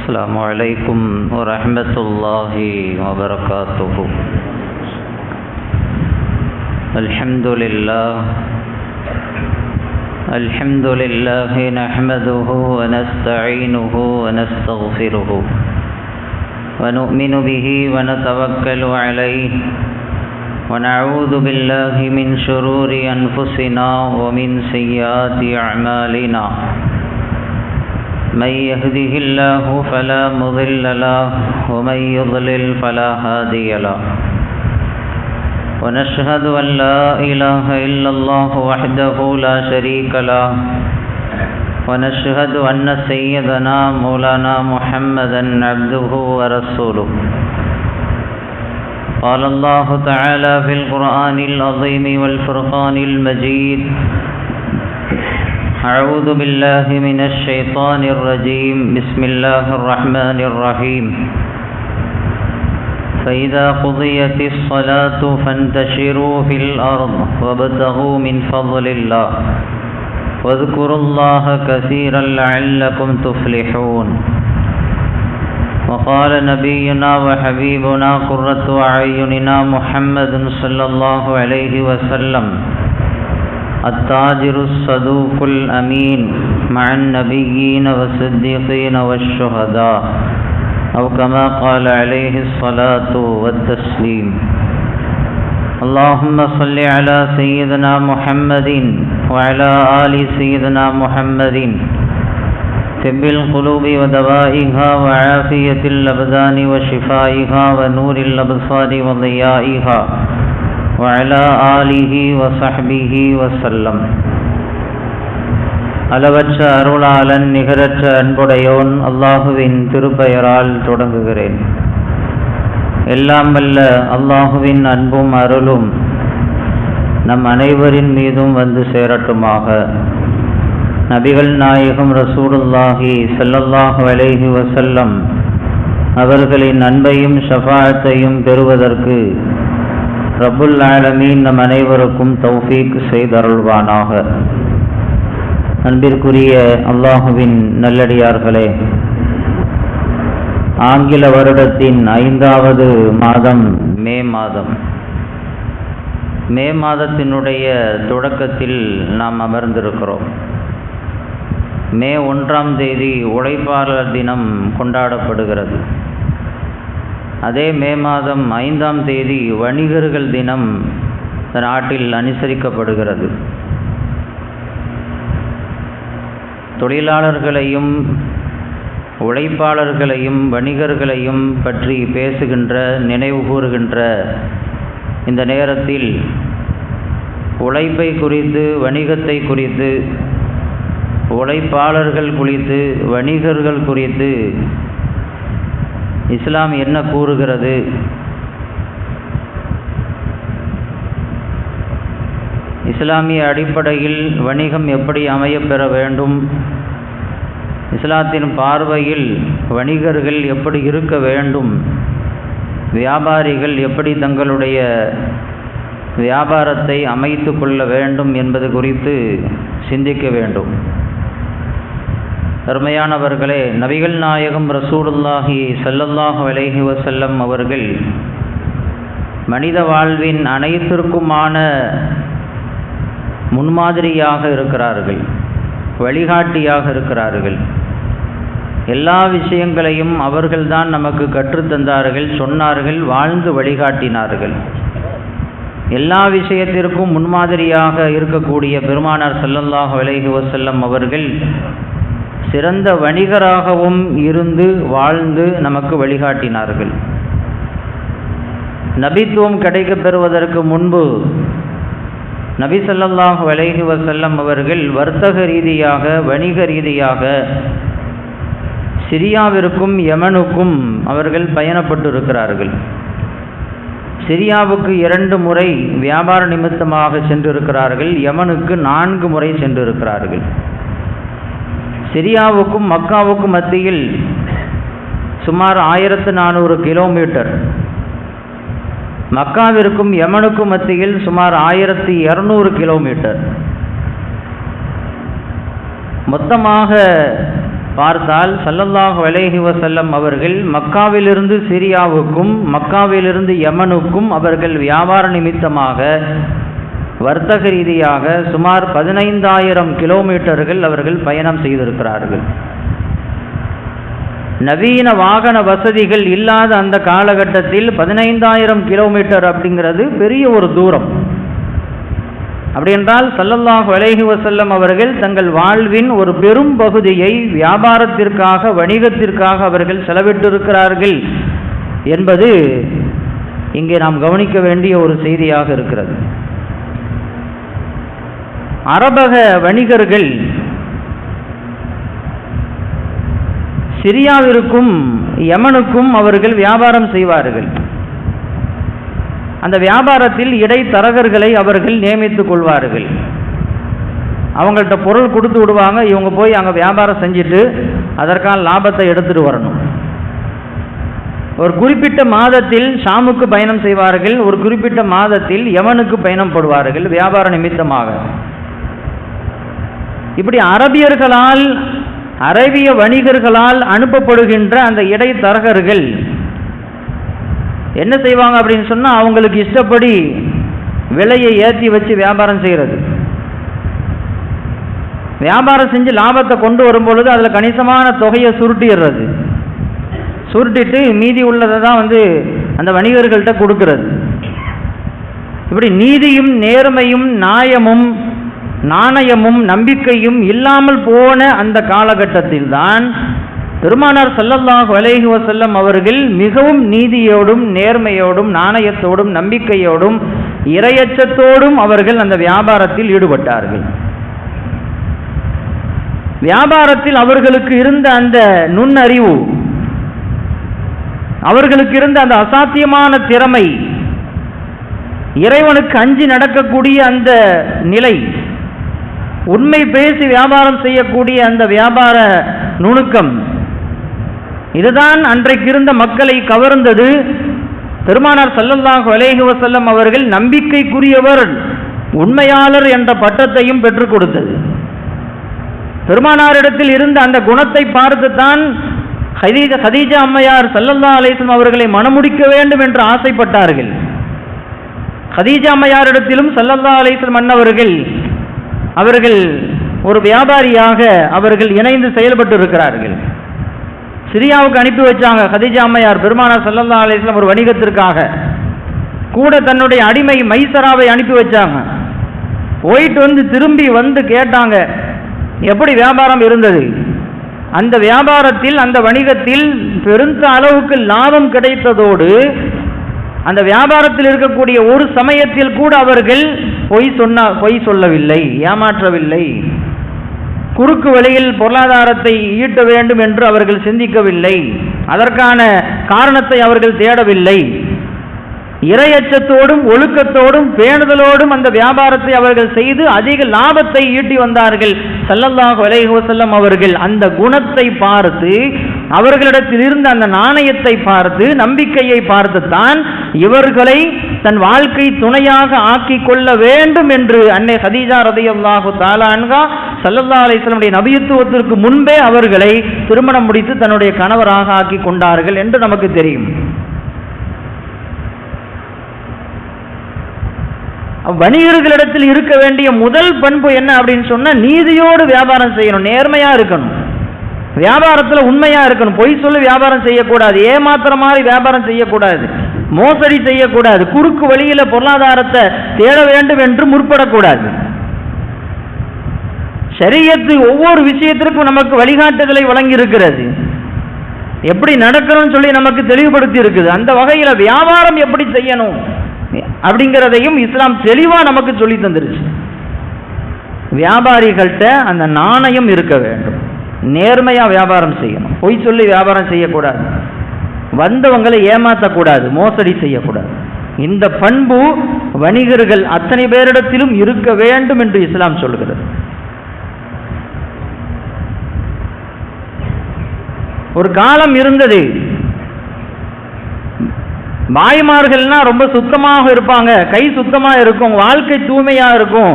السلام عليكم ورحمة الله وبركاته. الحمد لله نحمده ونستعينه ونستغفره ونؤمن به ونتوكل عليه ونعوذ بالله من شرور أنفسنا ومن سيئات أعمالنا. من يهده الله فلا مضل له ومن يضلل فلا هادي له. ونشهد أن لا إله إلا الله وحده لا شريك له. ونشهد أن سيدنا مولانا محمدا عبده ورسوله. قال الله تعالى في القرآن العظيم والفرقان المجيد: أعوذ بالله من الشيطان الرجيم. بسم الله الرحمن الرحيم. فإذا قضيت الصلاة فانتشروا في الأرض وابتغوا من فضل الله واذكروا الله كثيرا لعلكم تفلحون. وقال نبينا وحبيبنا قرة أعيننا محمد صلى الله عليه وسلم: التاجر الصدوق الأمين مع النبيين والصديقين والشهداء، أو كما قال عليه الصلاة والتسليم. اللهم صل على سيدنا محمد وعلى آل سيدنا محمد طب القلوب ودوائها وعافية الأبدان وشفائها ونور الأبصار وضيائها وعلى آله وصحبه وسلم. அளவற்ற அருளாளன் நிகரற்ற அன்புடையோன் அல்லாஹுவின் திருப்பெயரால் தொடங்குகிறேன். எல்லாம் வல்ல அல்லாஹுவின் அன்பும் அருளும் நம் அனைவரின் மீதும் வந்து சேரட்டுமாக. நபிகள் நாயகம் ரசூலுல்லாஹி ஸல்லல்லாஹு அலைஹி வஸல்லம் அவர்களின் அன்பையும் ஷஃபாஅத்தையும் பெறுவதற்கு ரப்புல் ஆலமீன் நம் அனைவருக்கும் தௌஃபீக் செய்தருள்வானாக. அன்பிற்குரிய அல்லாஹுவின் நல்லடியார்களே, ஆங்கில வருடத்தின் 5வது மாதம் மே மாதம். மே மாதத்தினுடைய தொடக்கத்தில் நாம் அமர்ந்திருக்கிறோம். மே 1ஆம் தேதி உழைப்பாளர் தினம் கொண்டாடப்படுகிறது. அதே மே மாதம் 5ஆம் தேதி வணிகர்கள் தினம் நாட்டில் அனுசரிக்கப்படுகிறது. தொழிலாளர்களையும் உழைப்பாளர்களையும் வணிகர்களையும் பற்றி பேசுகின்ற, நினைவு கூறுகின்ற இந்த நேரத்தில் உழைப்பை குறித்து, வணிகத்தை குறித்து, உழைப்பாளர்கள் குறித்து, வணிகர்கள் குறித்து இஸ்லாம் என்ன கூறுகிறது, இஸ்லாமிய அடிப்படையில் வணிகம் எப்படி அமையப்பெற வேண்டும், இஸ்லாத்தின் பார்வையில் வணிகர்கள் எப்படி இருக்க வேண்டும், வியாபாரிகள் எப்படி தங்களுடைய வியாபாரத்தை அமைத்து கொள்ள வேண்டும் என்பது குறித்து சிந்திக்க வேண்டும். அருமையானவர்களே, நபிகள் நாயகம் ரசூலுல்லாஹி ஸல்லல்லாஹு அலைஹி வஸல்லம் அவர்கள் மனித வாழ்வின் அனைத்திற்குமான முன்மாதிரியாக இருக்கிறார்கள், வழிகாட்டியாக இருக்கிறார்கள். எல்லா விஷயங்களையும் அவர்கள்தான் நமக்கு கற்றுத்தந்தார்கள், சொன்னார்கள், வாழ்ந்து வழிகாட்டினார்கள். எல்லா விஷயத்திற்கும் முன்மாதிரியாக இருக்கக்கூடிய பெருமானார் ஸல்லல்லாஹு அலைஹி வஸல்லம் அவர்கள் சிறந்த வணிகராகவும் இருந்து வாழ்ந்து நமக்கு வழிகாட்டினார்கள். நபித்துவம் கிடைக்கப் பெறுவதற்கு முன்பு நபி ஸல்லல்லாஹு அலைஹி வஸல்லம் அவர்கள் வர்த்தக ரீதியாக, வணிக ரீதியாக சிரியாவிற்கும் யமனுக்கும் அவர்கள் பயணப்பட்டிருக்கிறார்கள். சிரியாவுக்கு 2 முறை வியாபார நிமித்தமாக சென்றிருக்கிறார்கள். யமனுக்கு 4 முறை சென்றிருக்கிறார்கள். சிரியாவுக்கும் மக்காவுக்கும் மத்தியில் சுமார் 1400 கிலோமீட்டர், மக்காவிற்கும் யமனுக்கும் மத்தியில் சுமார் 1200 கிலோமீட்டர். மொத்தமாக பார்த்தால் ஸல்லல்லாஹு அலைஹி வஸல்லம் அவர்கள் மக்காவிலிருந்து சிரியாவுக்கும் மக்காவிலிருந்து யமனுக்கும் அவர்கள் வியாபார நிமித்தமாக வர்த்தக ரீதியாக சுமார் 15,000 கிலோமீட்டர்கள் அவர்கள் பயணம் செய்திருக்கிறார்கள். நவீன வாகன வசதிகள் இல்லாத அந்த காலகட்டத்தில் 15,000 கிலோமீட்டர் அப்படிங்கிறது பெரிய ஒரு தூரம். அப்படி என்றால் ஸல்லல்லாஹு அலைஹி வஸல்லம் அவர்கள் தங்கள் வாழ்வின் ஒரு பெரும் பகுதியை வியாபாரத்திற்காக வணிகத்திற்காக அவர்கள் செலவிட்டிருக்கிறார்கள் என்பது இங்கே நாம் கவனிக்க வேண்டிய ஒரு செய்தியாக இருக்கிறது. அரபக வணிகர்கள் சிரியாவிற்கும் யமனுக்கும் அவர்கள் வியாபாரம் செய்வார்கள். அந்த வியாபாரத்தில் இடைத்தரகர்களை அவர்கள் நியமித்துக் கொள்வார்கள். அவங்கள்ட்ட பொருள் கொடுத்து விடுவாங்க, இவங்க போய் அங்கே வியாபாரம் செஞ்சுட்டு அதற்கான லாபத்தை எடுத்துட்டு வரணும். ஒரு குறிப்பிட்ட மாதத்தில் ஷாமுக்கு பயணம் செய்வார்கள், ஒரு குறிப்பிட்ட மாதத்தில் யமனுக்கு பயணப்படுவார்கள் வியாபார நிமித்தமாக. இப்படி அரபிய வணிகர்களால் அனுப்பப்படுகின்ற அந்த இடைத்தரகர்கள் என்ன செய்வாங்க அப்படின்னு சொன்னால், அவங்களுக்கு இஷ்டப்படி விலையை ஏற்றி வச்சு வியாபாரம் செய்கிறது. வியாபாரம் செஞ்சு லாபத்தை கொண்டு வரும்பொழுது அதில் கணிசமான தொகையை சுருட்டிடுறது. சுருட்டிட்டு மீதி உள்ளதை தான் அந்த வணிகர்கள்ட்ட கொடுக்கிறது. இப்படி நீதியும் நேர்மையும் நியாயமும் நாணயமும் நம்பிக்கையும் இல்லாமல் போன அந்த காலகட்டத்தில் தான் பெருமானார் ஸல்லல்லாஹு அலைஹி வஸல்லம் அவர்கள் மிகவும் நீதியோடும் நேர்மையோடும் நாணயத்தோடும் நம்பிக்கையோடும் இறையச்சத்தோடும் அவர்கள் அந்த வியாபாரத்தில் ஈடுபட்டார்கள். வியாபாரத்தில் அவர்களுக்கு இருந்த அந்த நுண்ணறிவு, அவர்களுக்கு இருந்த அந்த அசாத்தியமான திறமை, இறைவனுக்கு அஞ்சி நடக்கக்கூடிய அந்த நிலை, உண்மை பேசி வியாபாரம் செய்யக்கூடிய அந்த வியாபார நுணுக்கம், இதுதான் அன்றைக்கு இருந்த மக்களை கவர்ந்தது. பெருமானார் ஸல்லல்லாஹு அலைஹி வஸல்லம் அவர்கள் நம்பிக்கைக்குரியவர், உண்மையாளர் என்ற பட்டத்தையும் பெற்றுக் கொடுத்தது. பெருமானாரிடத்தில் இருந்த அந்த குணத்தை பார்த்துத்தான் ஹதீஜா அம்மையார் ஸல்லல்லாஹு அலைஹி வஸல்லம் அவர்களை மணமுடிக்க வேண்டும் என்று ஆசைப்பட்டார்கள். ஹதீஜா அம்மையாரிடத்திலும் ஸல்லல்லாஹு அலைஹி வஸல்லம் அன்னவர்கள் அவர்கள் ஒரு வியாபாரியாக அவர்கள் இணைந்து செயல்பட்டு இருக்கிறார்கள். சிரியாவுக்கு அனுப்பி வச்சாங்க ஹதீஜா அம்மையார் பெருமானார் ஸல்லல்லாஹு அலைஹி வஸல்லம் ஒரு வணிகத்திற்காக. கூட தன்னுடைய அடிமை மைசராவை அனுப்பி வச்சாங்க. போயிட்டு திரும்பி கேட்டாங்க, எப்படி வியாபாரம் இருந்தது? அந்த வியாபாரத்தில் அந்த வணிகத்தில் பெருந்த அளவுக்கு லாபம் கிடைத்ததோடு அந்த வியாபாரத்தில் இருக்கக்கூடிய ஒரு சமயத்தில் கூட அவர்கள் பொய் சொல்லவில்லை, ஏமாற்றவில்லை. குறுக்கு வழியில் பொருளாதாரத்தை ஈட்ட வேண்டும் என்று அவர்கள் சிந்திக்கவில்லை. அதற்கான காரணத்தை அவர்கள் தேடவில்லை. இறையச்சத்தோடும் ஒழுக்கத்தோடும் பேணுதலோடும் அந்த வியாபாரத்தை அவர்கள் செய்து அதிக லாபத்தை ஈட்டி வந்தார்கள். ஸல்லல்லாஹு அலைஹி வஸல்லம் அவர்கள் அந்த குணத்தை பார்த்து, அவர்களிடத்தில் இருந்த அந்த நாணயத்தை பார்த்து, நம்பிக்கையை பார்த்துத்தான் இவர்களை தன் வாழ்க்கை துணையாக ஆக்கி கொள்ள வேண்டும் என்று அன்னை ஹதீஜா ரலியல்லாஹு தஆலா அன்ஹா ஸல்லல்லாஹு அலைஹி வஸல்லம் நபியத்துவத்திற்கு முன்பே அவர்களை திருமணம் முடித்து தன்னுடைய கணவராக ஆக்கி கொண்டார்கள் என்று நமக்கு தெரியும். வணிகர்களிடத்தில் இருக்க வேண்டிய முதல் பண்பு என்ன அப்படின்னு சொன்னா, நீதியோடு வியாபாரம் செய்யணும், நேர்மையா இருக்கணும், வியாபாரத்தில் உண்மையா இருக்கணும், பொய் சொல்லி வியாபாரம் செய்யக்கூடாது, ஏமாத்துற மாதிரி வியாபாரம் செய்யக்கூடாது, மோசடி செய்யக்கூடாது, குறுக்கு வழியில பொருளாதாரத்தை தேட வேண்டும் என்று முற்படக்கூடாது. ஷரியத்து ஒவ்வொரு விஷயத்திற்கும் நமக்கு வழிகாட்டுதலை வழங்கி இருக்கிறது, எப்படி நடக்கணும்னு சொல்லி நமக்கு தெளிவுபடுத்தி இருக்குது. அந்த வகையில வியாபாரம் எப்படி செய்யணும் அப்படிங்கிறதையும் இஸ்லாம் தெளிவா நமக்கு சொல்லி தந்துருச்சு. வியாபாரிகள்கிட்ட அந்த நாணயம் இருக்க வேண்டும், நேர்மையா வியாபாரம் செய்யணும், பொய் சொல்லி வியாபாரம் செய்யக்கூடாது, வந்தவங்களை ஏமாற்றக்கூடாது, மோசடி செய்யக்கூடாது. இந்த பண்பு வணிகர்கள் அத்தனை பேரிடத்திலும் இருக்க வேண்டும் என்று இஸ்லாம் சொல்கிறது. ஒரு காலம் இருந்தது, பாய்மார்கள்னா ரொம்ப சுத்தமாக இருப்பாங்க, கை சுத்தமா இருக்கும், வாழ்க்கை தூய்மையா இருக்கும்,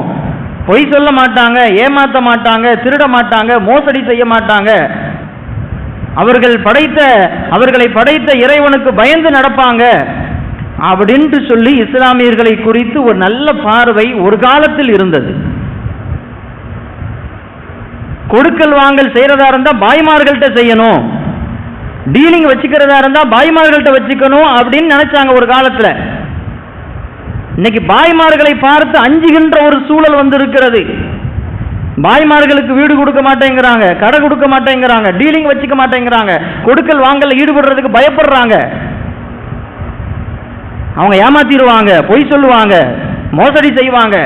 பொய் சொல்ல மாட்டாங்க, ஏமாற்ற மாட்டாங்க, திருட மாட்டாங்க, மோசடி செய்ய மாட்டாங்க அவர்களை படைத்த இறைவனுக்கு பயந்து நடப்பாங்க அப்படின்ட்டு சொல்லி இஸ்லாமியர்களை குறித்து ஒரு நல்ல பார்வை ஒரு காலத்தில் இருந்தது. கொடுக்கல் வாங்கல் செய்யறதா இருந்தா பாய்மார்கள்ட்ட செய்யணும், டீலிங் வச்சுக்கிறதா இருந்தா பாய்மார்கள்ட்ட வச்சுக்கணும் அப்படின்னு நினைச்சாங்க ஒரு காலத்துல. இன்னைக்கு பாய்மார்களை பார்த்து அஞ்சுகின்ற ஒரு சூழல் வந்து இருக்கிறது. பாய்மார்களுக்கு வீடு கொடுக்க மாட்டேங்கிறாங்க, கடை கொடுக்க மாட்டேங்கிறாங்க, டீலிங் வச்சுக்க மாட்டேங்கிறாங்க, கொடுக்கல் வாங்கல ஈடுபடுறதுக்கு பயப்படுறாங்க. அவங்க ஏமாத்திடுவாங்க, பொய் சொல்லுவாங்க, மோசடி செய்வாங்க.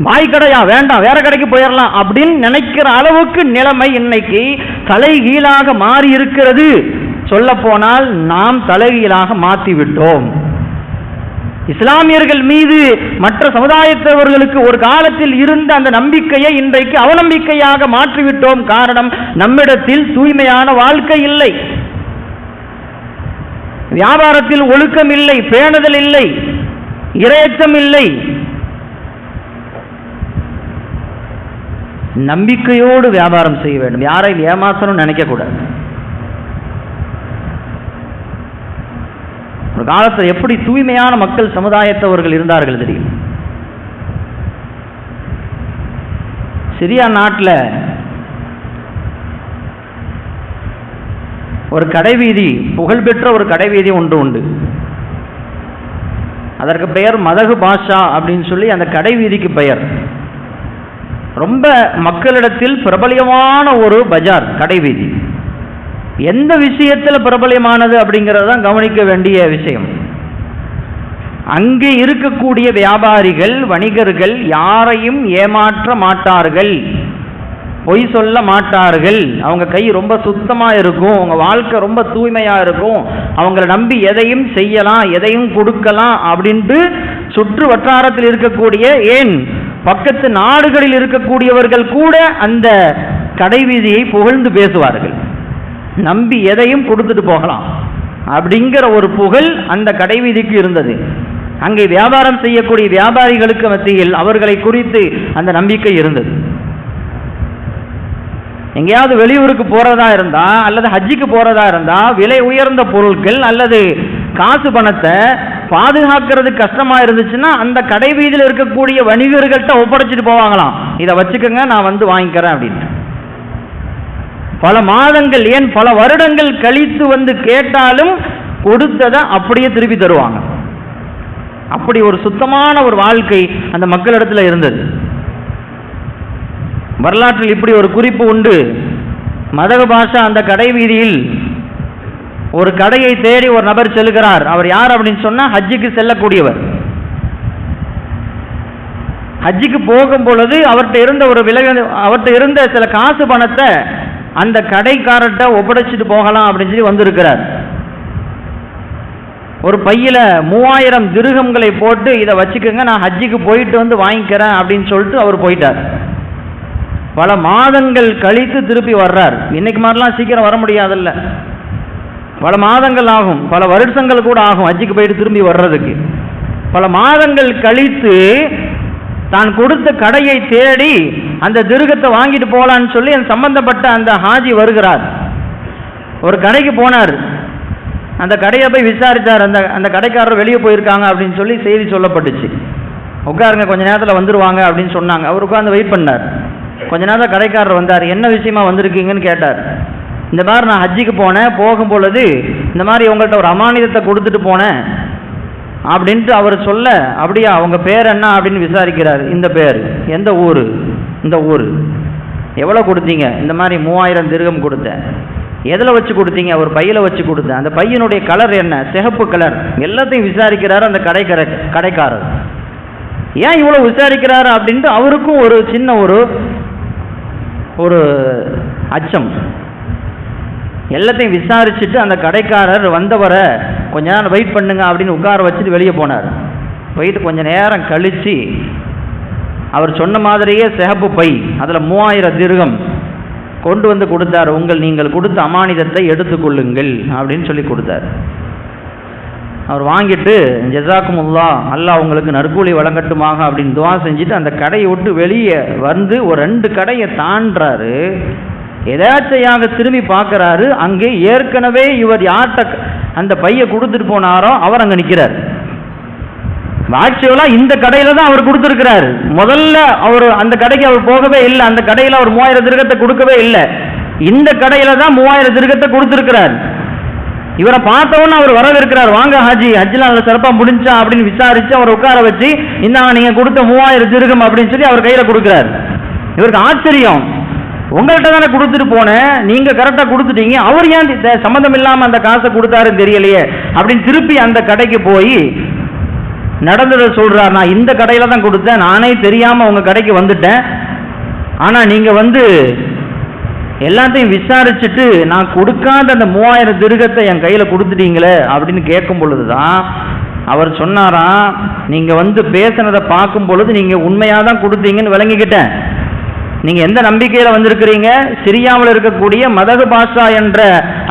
பாய் கடையா வேண்டாம், வேற கடைக்கு போயிடலாம் அப்படின்னு நினைக்கிற அளவுக்கு நிலைமை இன்னைக்கு தலைகீழாக மாறி இருக்கிறது. சொல்ல போனால் நாம் தலைகீழாக மாற்றி விட்டோம். இஸ்லாமியர்கள் மீது மற்ற சமுதாயத்தவர்களுக்கு ஒரு காலத்தில் இருந்த அந்த நம்பிக்கையை இன்றைக்கு அவநம்பிக்கையாக மாற்றிவிட்டோம். காரணம், நம்மிடத்தில் தூய்மையான வாழ்க்கை இல்லை, வியாபாரத்தில் ஒழுக்கம் இல்லை, பேணுதல் இல்லை, இரையச்சம் இல்லை. நம்பிக்கையோடு வியாபாரம் செய்ய வேண்டும், யாரையும் ஏமாற்றணும் நினைக்க கூடாது. ஒரு காலத்தில் எப்படி தூய்மையான மக்கள் சமுதாயத்தவர்கள் இருந்தார்கள் தெரியும். சிரியா நாட்டில் ஒரு கடைவீதி, புகழ்பெற்ற ஒரு கடைவீதி ஒன்று உண்டு. அதற்கு பெயர் மதகு பாஷா அப்படின்னு சொல்லி அந்த கடைவீதிக்கு பெயர். ரொம்ப மக்களிடத்தில் பிரபலியமான ஒரு பஜார், கடைவீதி. எந்த விஷயத்தில் பிரபலியமானது அப்படிங்கிறது தான் கவனிக்க வேண்டிய விஷயம். அங்கே இருக்கக்கூடிய வியாபாரிகள், வணிகர்கள் யாரையும் ஏமாற்ற மாட்டார்கள், பொய் சொல்ல மாட்டார்கள். அவங்க கை ரொம்ப சுத்தமாக இருக்கும், அவங்க வாழ்க்கை ரொம்ப தூய்மையாக இருக்கும், அவங்கள நம்பி எதையும் செய்யலாம், எதையும் கொடுக்கலாம் அப்படின்ட்டு சுற்று வட்டாரத்தில் இருக்கக்கூடிய, ஏன் பக்கத்து நாடுகளில் இருக்கக்கூடியவர்கள் கூட அந்த கடைவீதியை புகழ்ந்து பேசுவார்கள். நம்பி எதையும் கொடுத்துட்டு போகலாம் அப்படிங்கிற ஒரு புகழ் அந்த கடைவீதிக்கு இருந்தது. அங்கே வியாபாரம் செய்யக்கூடிய வியாபாரிகளுக்கு மத்தியில் அவர்களை குறித்து அந்த நம்பிக்கை இருந்தது. எங்கேயாவது வெளியூருக்கு போறதா இருந்தா அல்லது ஹஜ்ஜிக்கு போறதா இருந்தா விலை உயர்ந்த பொருட்கள் அல்லது காசு பணத்தை பாதுகாக்கிறது கஷ்டமா இருந்துச்சுன்னா அந்த கடை வீதியில் இருக்கக்கூடிய வணிகர்கள்ட்ட ஒப்படைச்சிட்டு போவாங்களாம். இதை வச்சுக்கோங்க, நான் வந்து வாங்கிக்கிறேன் அப்படின்னு. பல மாதங்கள், ஏன் பல வருடங்கள் கழித்து வந்து கேட்டாலும் கொடுத்ததை அப்படியே திருப்பி தருவாங்க. அப்படி ஒரு சுத்தமான ஒரு வாழ்க்கை அந்த மக்களிடத்துல இருந்தது. வரலாற்றில் இப்படி ஒரு குறிப்பு உண்டு. மதகு பாஷா அந்த கடை வீதியில் ஒரு கடையை தேடி ஒரு நபர் செல்கிறார். அவர் யார் அப்படின்னு சொன்னா ஹஜ்ஜுக்கு செல்லக்கூடியவர். ஹஜ்ஜுக்கு போகும் பொழுது அவர்கிட்ட இருந்த சில காசு பணத்தை அந்த கடைக்காரர்கிட்ட ஒப்படைச்சிட்டு போகலாம் அப்படின்னு சொல்லி வந்திருக்கிறார். ஒரு பையில 3000 திர்ஹம்களை போட்டு இதை வச்சுக்கோங்க, நான் ஹஜ்ஜுக்கு போயிட்டு வந்து வாங்கிக்கிறேன் அப்படின்னு சொல்லிட்டு அவர் போயிட்டார். பல மாதங்கள் கழித்து திருப்பி வர்றார். இன்னைக்கு மாதிரிலாம் சீக்கிரம் வர முடியாதுல்ல, பல மாதங்கள் ஆகும், பல வருஷங்கள் கூட ஆகும் ஹஜ்ஜுக்கு போயிட்டு திரும்பி வர்றதுக்கு. பல மாதங்கள் கழித்து தான் கொடுத்த கடையை தேடி அந்த திருகத்தை வாங்கிட்டு போகலான்னு சொல்லி சம்பந்தப்பட்ட அந்த ஹாஜி வருகிறார். ஒரு கடைக்கு போனார், அந்த கடையை போய் விசாரித்தார். அந்த கடைக்காரர் வெளியே போயிருக்காங்க அப்படின்னு சொல்லி செய்தி சொல்லப்பட்டுச்சு. உட்காருங்க, கொஞ்ச நேரத்தில் வந்துடுவாங்க அப்படின்னு சொன்னாங்க. அவர் உட்காந்து வெயிட் பண்ணார். கொஞ்ச நேரத்தில் கடைக்காரர் வந்தார். என்ன விஷயமா வந்திருக்கீங்கன்னு கேட்டார். இந்த மாதிரி நான் ஹஜ்ஜிக்கு போனேன், போகும் பொழுது இந்த மாதிரி உங்கள்கிட்ட ஒரு அமானிதத்தை கொடுத்துட்டு போனேன் அப்படின்ட்டு அவர் சொல்ல, அப்படியா, அவங்க பேர் என்ன அப்படின்னு விசாரிக்கிறார். இந்த பேர், எந்த ஊர்? இந்த ஊர். எவ்வளோ கொடுத்தீங்க? இந்த மாதிரி 3000 திர்ஹம் கொடுத்தேன். எதில் வச்சு கொடுத்தீங்க? ஒரு பையில் வச்சு கொடுத்தேன். அந்த பையனுடைய கலர் என்ன? சிகப்பு கலர். எல்லாத்தையும் விசாரிக்கிறார் அந்த கடைக்காரர். ஏன் இவ்வளோ விசாரிக்கிறாரு அப்படின்ட்டு அவருக்கும் ஒரு சின்ன ஒரு அச்சம். எல்லாத்தையும் விசாரிச்சுட்டு அந்த கடைக்காரர் வந்தவரை கொஞ்ச நேரம் வெயிட் பண்ணுங்க அப்படின்னு உட்கார வச்சுட்டு வெளியே போனார். போயிட்டு கொஞ்ச நேரம் கழித்து அவர் சொன்ன மாதிரியே சிகப்பு பை, அதில் 3000 திர்ஹம் கொண்டு வந்து கொடுத்தார். நீங்கள் கொடுத்த அமானிதத்தை எடுத்துக்கொள்ளுங்கள் அப்படின்னு சொல்லி கொடுத்தார். அவர் வாங்கிட்டு ஜஸாக்குமுல்லா, அல்லாஹ் உங்களுக்கு நற்கூலி வழங்கட்டுமாக அப்படின்னு துவா செஞ்சுட்டு அந்த கடையை விட்டு வெளியே வந்து ஒரு 2 கடையை தாண்டாரு. எதாச்சையாக திரும்பி பார்க்கிறாரு, அங்கே ஏற்கனவே இவர் யார்கிட்ட அந்த பைய கொடுத்துட்டு போனாரோ அவர் அங்க நிற்கிறார். ஆக்சுவலா இந்த கடையில தான் அவர் கொடுத்திருக்கிறார். முதல்ல அவர் அந்த கடைக்கு அவர் போகவே இல்லை. அந்த கடையில் அவர் 3000 திர்ஹத்தை கொடுக்கவே இல்லை. இந்த கடையில தான் 3000 திர்ஹத்தை கொடுத்திருக்கிறார். இவரை பார்த்தவொன்னு அவர் வரவேற்கிறார், வாங்க ஹாஜி, ஹஜ்ஜில் நல்ல சிறப்பா முடிஞ்சா அப்படின்னு விசாரிச்சு அவர் உட்கார வச்சு, இந்தாங்க நீங்க கொடுத்த 3000 திர்ஹம் அப்படின்னு சொல்லி அவர் கையில கொடுக்கிறார். இவருக்கு ஆச்சரியம், உங்கள்கிட்ட தானே கொடுத்துட்டு போனேன், நீங்க கரெக்டா கொடுத்துட்டீங்க, அவர் ஏன் சம்மந்தம் இல்லாம அந்த காசை கொடுத்தாருன்னு தெரியலையே அப்படின்னு திருப்பி அந்த கடைக்கு போய் நடந்ததை சொல்றார். நான் இந்த கடையில தான் கொடுத்தேன், நானே தெரியாம உங்க கடைக்கு வந்துட்டேன், ஆனா நீங்க எல்லாத்தையும் விசாரிச்சுட்டு நான் கொடுக்காத அந்த 3000 திர்ஹத்தை என் கையில கொடுத்துட்டீங்களே அப்படின்னு கேட்கும் பொழுதுதான் அவர் சொன்னாராம், நீங்க பேசினதை பார்க்கும் பொழுது நீங்க உண்மையா தான் கொடுத்தீங்கன்னு விளங்கிக்கிட்டேன். நீங்க எந்த நம்பிக்கையில வந்திருக்கிறீங்க? சிரியாவில் இருக்கக்கூடிய மதகு பாஷா என்ற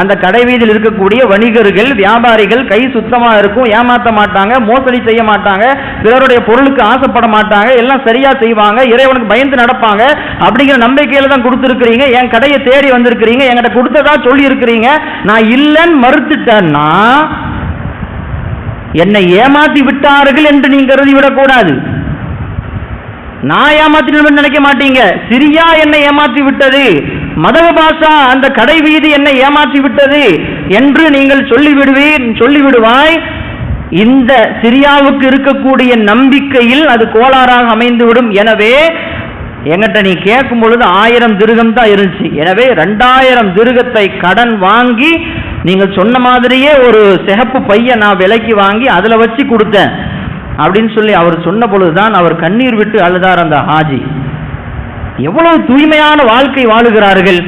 அந்த கடை வீதியில் இருக்கக்கூடிய வணிகர்கள், வியாபாரிகள் கை சுத்தமா இருக்கும், ஏமாற்ற மாட்டாங்க, மோசடி செய்ய மாட்டாங்க, பிறருடைய பொருளுக்கு ஆசைப்பட மாட்டாங்க, எல்லாம் சரியா செய்வாங்க, இறைவனுக்கு பயந்து நடப்பாங்க அப்படிங்கிற நம்பிக்கையில தான் கொடுத்துருக்கிறீங்க. என் கடையை தேடி வந்திருக்கிறீங்க, என்கிட்ட கொடுத்ததா சொல்லி இருக்கிறீங்க. நான் இல்லைன்னு மறுத்துட்டேன்னா என்னை ஏமாத்தி விட்டார்கள் என்று நீங்க கருதி விடக்கூடாது. நான் ஏமாத்தினு நினைக்க மாட்டீங்க. சிரியா என்னை ஏமாற்றி விட்டது, மதகு பாஷா அந்த கடை வீதி என்னை ஏமாற்றி விட்டது என்று நீங்கள் சொல்லிவிடுவாய். இந்த சிரியாவுக்கு இருக்கக்கூடிய நம்பிக்கையில் அது கோளாறாக அமைந்துவிடும். எனவே என்கிட்ட நீ கேட்கும் பொழுது 1000 திர்ஹம் தான் இருந்துச்சு. எனவே 2000 திர்ஹத்தை கடன் வாங்கி நீங்கள் சொன்ன மாதிரியே ஒரு சிகப்பு பைய நான் விலைக்கு வாங்கி அதுல வச்சு கொடுத்தேன் அப்படின்னு சொல்லி அவர் சொன்ன பொழுதுதான் அவர் கண்ணீர் விட்டு அழுதார். அந்த ஹாஜி எவ்வளவு தூய்மையான வாழ்க்கை வாழுகிறார்கள்.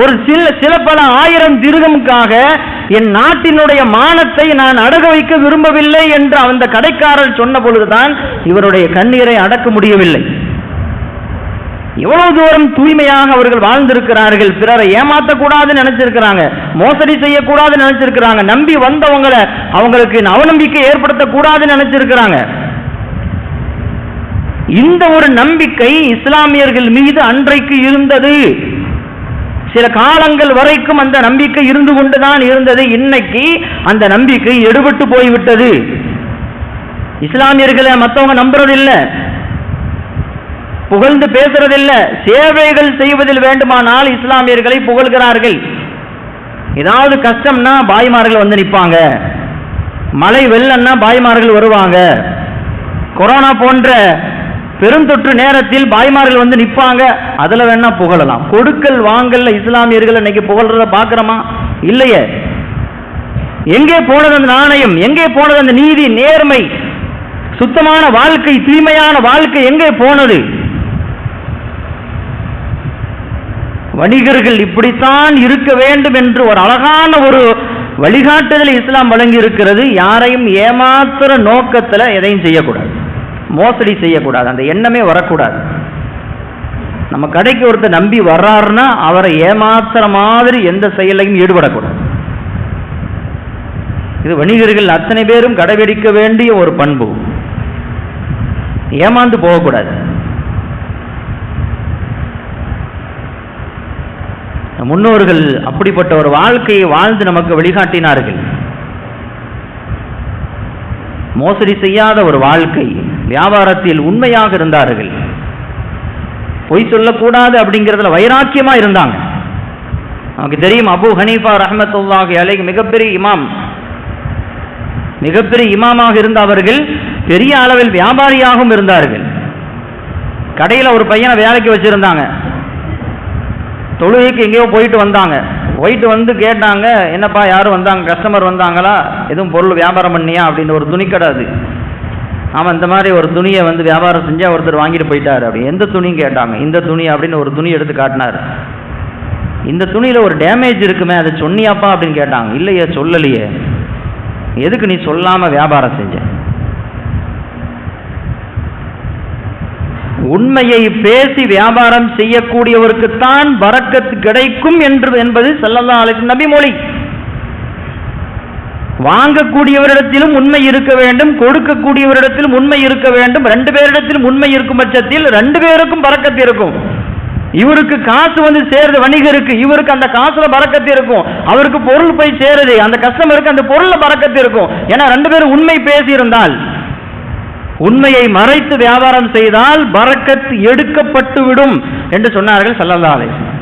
ஒரு சில பல 1000 திர்ஹமுக்காக என் நாட்டினுடைய மானத்தை நான் அடக வைக்க விரும்பவில்லை என்று அந்த கடைக்காரர் சொன்ன பொழுதுதான் இவருடைய கண்ணீரை அடக்க முடியவில்லை. எவ்வளவு தூரம் தூய்மையாக அவர்கள் வாழ்ந்திருக்கிறார்கள். பிறரை ஏமாற்றக்கூடாதுன்னு நினைச்சிருக்கிறாங்க, மோசடி செய்யக்கூடாதுன்னு நினைச்சிருக்கிறாங்க, நம்பி வந்தவங்களை அவங்களுக்கு அவநம்பிக்கை ஏற்படுத்தக்கூடாதுன்னு நினைச்சிருக்கிறாங்க. இந்த ஒரு நம்பிக்கை இஸ்லாமியர்கள் மீது அன்றைக்கு இருந்தது. சில காலங்கள் வரைக்கும் அந்த நம்பிக்கை இருந்து கொண்டுதான் இருந்தது. இன்னைக்கு அந்த நம்பிக்கை எடுபட்டு போய்விட்டது. இஸ்லாமியர்களை மற்றவங்க நம்புறதில்லை, புகழ்ந்து பேசுறதில்லை. சேவைகள் செய்வதில் வேண்டுமானால் இஸ்லாமியர்களை புகழ்கிறார்கள். ஏதாவது கஷ்டம்னா பாய்மார்கள் நிற்பாங்க, மழை வெள்ளம்னா பாய்மார்கள் வருவாங்க, கொரோனா போன்ற பெருந்தொற்று நேரத்தில் பாய்மார்கள் நிற்பாங்க, அதுல வேணா புகழலாம். கொடுக்கல் வாங்கல்ல இஸ்லாமியர்கள் இன்னைக்கு புகழ்றத பார்க்கிறோமா? இல்லையே. எங்கே போனது அந்த நாணயம்? எங்கே போனது அந்த நீதி, நேர்மை, சுத்தமான வாழ்க்கை, தூய்மையான வாழ்க்கை எங்கே போனது? வணிகர்கள் இப்படித்தான் இருக்க வேண்டும் என்று ஒரு அழகான ஒரு வழிகாட்டுதல் இஸ்லாம் வழங்கி இருக்கிறது. யாரையும் ஏமாத்துற நோக்கத்தில் எதையும் செய்யக்கூடாது, மோசடி செய்யக்கூடாது, அந்த எண்ணமே வரக்கூடாது. நம்ம கடைக்கு ஒருத்தர் நம்பி வர்றாருன்னா அவரை ஏமாத்துற மாதிரி எந்த செயலையும் ஈடுபடக்கூடாது. இது வணிகர்கள் அத்தனை பேரும் கடைபிடிக்க வேண்டிய ஒரு பண்பு. ஏமாந்து போகக்கூடாது. முன்னோர்கள் அப்படிப்பட்ட ஒரு வாழ்க்கையை வாழ்ந்து நமக்கு வழிகாட்டினார்கள். மோசடி செய்யாத ஒரு வாழ்க்கை, வியாபாரத்தில் உண்மையாக இருந்தார்கள், பொய் சொல்லக்கூடாது அப்படிங்கிறதுல வைராக்கியமா இருந்தாங்க. நமக்கு தெரியும், அபூ ஹனீஃபா ரஹ்மத்துல்லாஹி அலைஹி மிகப்பெரிய இமாம், மிகப்பெரிய இமாமாக இருந்த அவர்கள் பெரிய அளவில் வியாபாரியாகவும் இருந்தார்கள். கடையில் ஒரு பையனை வேலைக்கு வச்சிருந்தாங்க. தொழுகைக்கு எங்கேயோ போயிட்டு வந்தாங்க. போயிட்டு கேட்டாங்க, என்னப்பா யாரும் வந்தாங்க, கஸ்டமர் வந்தாங்களா, எதுவும் பொருள் வியாபாரம் பண்ணியா அப்படின்னு. ஒரு துணி கடை அது. ஆமாம், இந்த மாதிரி ஒரு துணியை வியாபாரம் செஞ்சா ஒருத்தர் வாங்கிட்டு போயிட்டாரு. அப்படி எந்த துணியும் கேட்டாங்க. இந்த துணி அப்படின்னு ஒரு துணி எடுத்து காட்டினார். இந்த துணியில் ஒரு டேமேஜ் இருக்குமே, அதை சொன்னியாப்பா அப்படின்னு கேட்டாங்க. இல்லையே, சொல்லலையே. எதுக்கு நீ சொல்லாமல் வியாபாரம் செஞ்ச? உண்மையை பேசி வியாபாரம் செய்யக்கூடியவருக்குத்தான் பரக்கத்து கிடைக்கும் என்பது ஸல்லல்லாஹு அலைஹி வஸல்லம் நபி மொழி. வாங்கக்கூடியவரிடத்திலும் உண்மை இருக்க வேண்டும், கொடுக்கக்கூடியவரிடத்திலும் உண்மை இருக்க வேண்டும். 2 பேரிடத்திலும் உண்மை இருக்கும் பட்சத்தில் 2 பேருக்கும் பரக்கத்து இருக்கும். இவருக்கு காசு வந்து சேருது, வணிகருக்கு, இவருக்கு அந்த காசுல பரக்கத்து இருக்கும், அவருக்கு பொருள் போய் சேருது, அந்த கஸ்டமருக்கு அந்த பொருள்ல பரக்கத்து இருக்கும். ஏன்னா ரெண்டு பேரும் உண்மை பேசியிருந்தால், உண்மையை மறைத்து வியாபாரம் செய்தால் பரக்கத் எடுக்கப்பட்டு விடும் என்று சொன்னார்கள் ஸல்லல்லாஹு அலைஹி வஸல்லம்.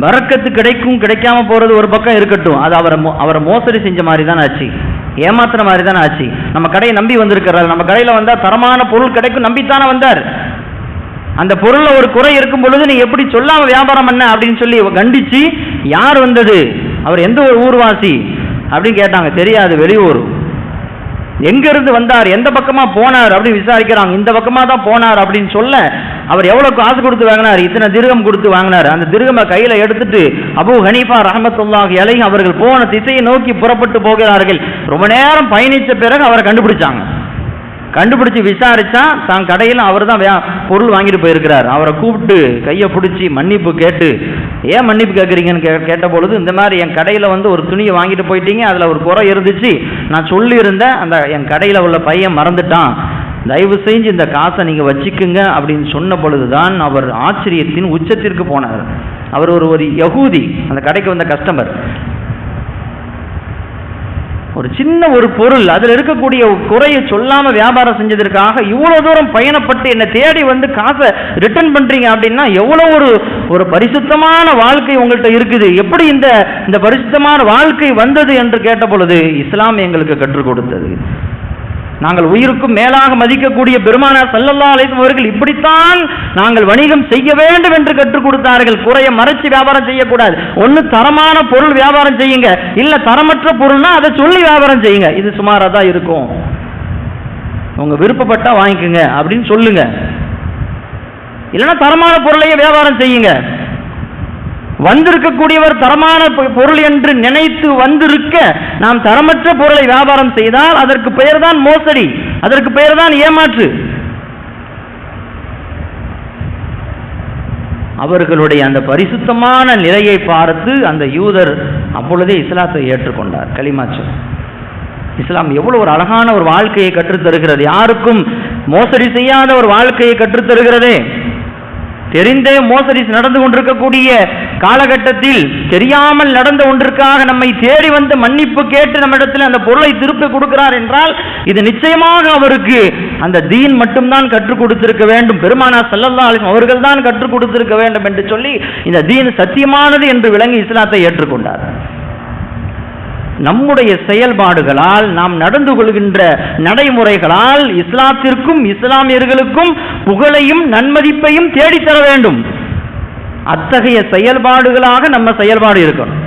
பரக்கத்து கிடைக்கும் கிடைக்காம போறது ஒரு பக்கம் இருக்கட்டும், அது அவரை மோசடி செஞ்ச மாதிரி தான் ஆச்சு, ஏமாத்துற மாதிரி தான் ஆச்சு. நம்ம கடையை நம்பி வந்திருக்கிறார், நம்ம கடையில் வந்தால் தரமான பொருள் கிடைக்கும் நம்பித்தானே வந்தார். அந்த பொருள்ல ஒரு குறை இருக்கும் பொழுது நீ எப்படி சொல்லாம வியாபாரம் பண்ண அப்படின்னு சொல்லி கண்டிச்சு, யார் வந்தது, அவர் எந்த ஒரு ஊர்வாசி அப்படின்னு கேட்டாங்க. தெரியாது, வெளியூர். எங்க இருந்து வந்தார், எந்த பக்கமா போனார் அப்படின்னு விசாரிக்கிறாங்க. இந்த பக்கமா தான் போனார் அப்படின்னு சொல்ல, அவர் எவ்வளவு காசு கொடுத்து வாங்கினார், இத்தனை திர்ஹம் கொடுத்து வாங்கினார். அந்த திர்ஹமை கையில எடுத்துட்டு அபூ ஹனீஃபா ரஹ்மத்துல்லாஹி அலைஹி அவர்கள் போன திசையை நோக்கி புறப்பட்டு போகிறார்கள். ரொம்ப நேரம் பயணிச்ச பிறகு அவரை கண்டுபிடிச்சாங்க. கண்டுபிடிச்சு விசாரிச்சா தான் கடையில் அவர் தான் பொருள் வாங்கிட்டு போயிருக்கிறார். அவரை கூப்பிட்டு கையை பிடிச்சி மன்னிப்பு கேட்டு, ஏன் மன்னிப்பு கேட்குறீங்கன்னு கேட்ட பொழுது, இந்த மாதிரி என் கடையில் வந்து ஒரு துணியை வாங்கிட்டு போயிட்டீங்க, அதில் ஒரு குறை இருந்துச்சு, நான் சொல்லியிருந்தேன், அந்த என் கடையில் உள்ள பையன் மறந்துட்டான், தயவு செஞ்சு இந்த காசை நீங்கள் வச்சுக்குங்க அப்படின்னு சொன்ன பொழுதுதான் அவர் ஆச்சரியத்தின் உச்சத்திற்கு போனார். அவர் ஒரு யகூதி, அந்த கடைக்கு வந்த கஸ்டமர். ஒரு சின்ன ஒரு பொருள், அதில் இருக்கக்கூடிய குறையை சொல்லாம வியாபாரம் செஞ்சதற்காக இவ்வளவு தூரம் பயணப்பட்டு என்னை தேடி வந்து காசை ரிட்டர்ன் பண்றீங்க அப்படின்னா எவ்வளவு ஒரு பரிசுத்தமான வாழ்க்கை உங்கள்கிட்ட இருக்குது, எப்படி இந்த பரிசுத்தமான வாழ்க்கை வந்தது என்று கேட்ட பொழுது இஸ்லாம் எங்களுக்கு கற்றுக் கொடுத்தது. நாங்கள் உயிருக்கும் மேலாக மதிக்கக்கூடிய பெருமானார் ஸல்லல்லாஹு அலைஹி வஸல்லம் அவர்கள் இப்படித்தான் நாங்கள் வணிகம் செய்ய வேண்டும் என்று கற்றுக் கொடுத்தார்கள். குறைய மறைச்சு வியாபாரம் செய்யக்கூடாது. ஒன்று தரமான பொருள் வியாபாரம் செய்யுங்க, இல்ல தரமற்ற பொருள்னா அதை சொல்லி வியாபாரம் செய்யுங்க. இது சுமாராக தான் இருக்கும், உங்க விருப்பப்பட்டா வாங்கிக்கோங்க அப்படின்னு சொல்லுங்க. இல்லைன்னா தரமான பொருளையே வியாபாரம் செய்யுங்க. வந்திருக்கக்கூடியவர் தரமான பொருள் என்று நினைத்து வந்திருக்க நாம் தரமற்ற பொருளை வியாபாரம் செய்தால் அதற்கு பெயர் தான் மோசடி, அதற்கு பெயர் தான் ஏமாற்று. அவர்களுடைய அந்த பரிசுத்தமான நிலையை பார்த்து அந்த யூதர் அப்பொழுதே இஸ்லாத்தை ஏற்றுக்கொண்டார். கலிமாச்சு. இஸ்லாம் எவ்வளவு ஒரு அழகான ஒரு வாழ்க்கையை கற்றுத்தருகிறது, யாருக்கும் மோசடி செய்யாத ஒரு வாழ்க்கையை கற்றுத்தருகிறதே. தெரிந்தே மோசடி நடந்து கொண்டிருக்கக்கூடிய காலகட்டத்தில் தெரியாமல் நடந்த ஒன்றிற்காக நம்மை தேடி வந்து மன்னிப்பு கேட்டு நம்மிடத்தில் அந்த பொருளை திருப்பி கொடுக்கிறார் என்றால் இது நிச்சயமாக அவருக்கு அந்த தீன் மட்டும்தான் கற்றுக் கொடுத்திருக்க வேண்டும், பெருமானார் ஸல்லல்லாஹு அலைஹி வஸல்லம் அவர்கள் தான் கற்றுக் கொடுத்திருக்க வேண்டும் என்று சொல்லி இந்த தீன் சத்தியமானது என்று விளங்கி இஸ்லாத்தை ஏற்றுக்கொண்டார். நம்முடைய செயல்பாடுகளால், நாம் நடந்து கொள்கின்ற நடைமுறைகளால் இஸ்லாத்திற்கும் இஸ்லாமியர்களுக்கும் புகழையும் நன்மதிப்பையும் தேடித்தர வேண்டும். அத்தகைய செயல்பாடுகளாக நம்ம செயல்பாடு இருக்கணும்.